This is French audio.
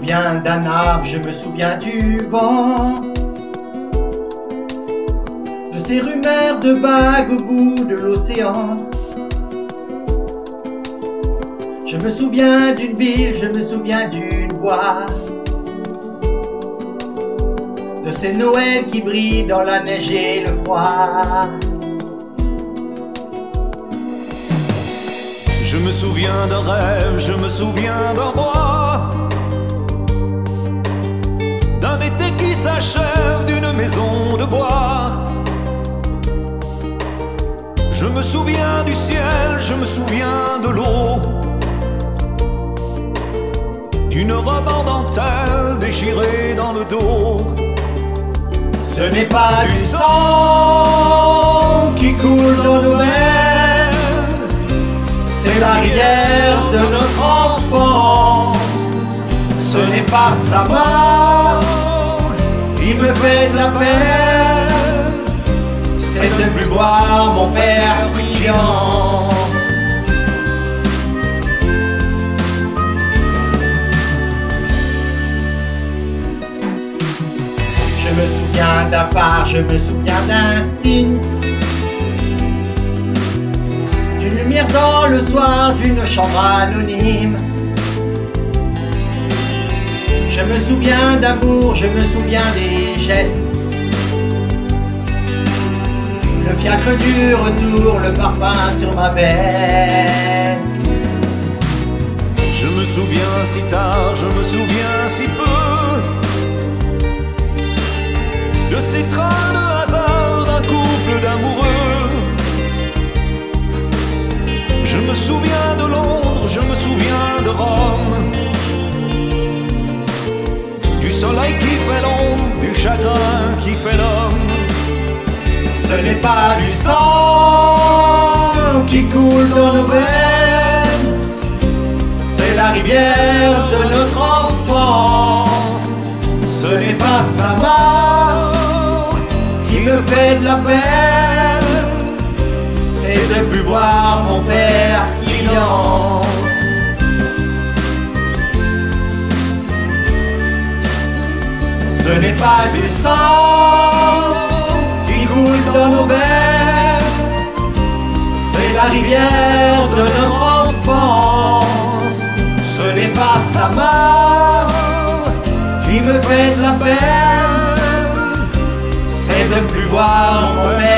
souviens d'un arbre, je me souviens du vent, de ces rumeurs de vagues au bout de l'océan. Je me souviens d'une ville, je me souviens d'une voix, de ces Noëls qui brillent dans la neige et le froid. Je me souviens d'un rêve, je me souviens d'un roi, d'un été qui s'achève, d'une maison de bois. Je me souviens du ciel, je me souviens de l'eau, d'une robe en dentelle déchirée dans le dos. Ce n'est pas du sang qui coule dans nos veines, c'est la rivière de notre enfance. Ce n'est pas sa mort qui me fait de la peine, c'est de ne plus voir mon père qui danse. Je me souviens d'un phare, je me souviens d'un signe, d'une lumière dans le soir, d'une chambre anonyme. Je me souviens d'amour, je me souviens des gestes, le fiacre du retour, le parfum sur ma veste. Je me souviens si tard, je me souviens si peu, de ces trains de hasard d'un couple d'amoureux. Je me souviens de Londres, je me souviens de Rome, du soleil qui fait l'ombre, du chagrin qui fait l'homme. Ce n'est pas du sang qui coule dans nos veines, c'est la rivière de notre enfance. Ce n'est pas sa mort qui me fait de la peine, c'est de plus voir mon père qui danse. Ce n'est pas du sang qui coule dans nos veines, c'est la rivière de notre enfance. Ce n'est pas sa mort qui me fait de la peine, c'est de ne plus voir mon père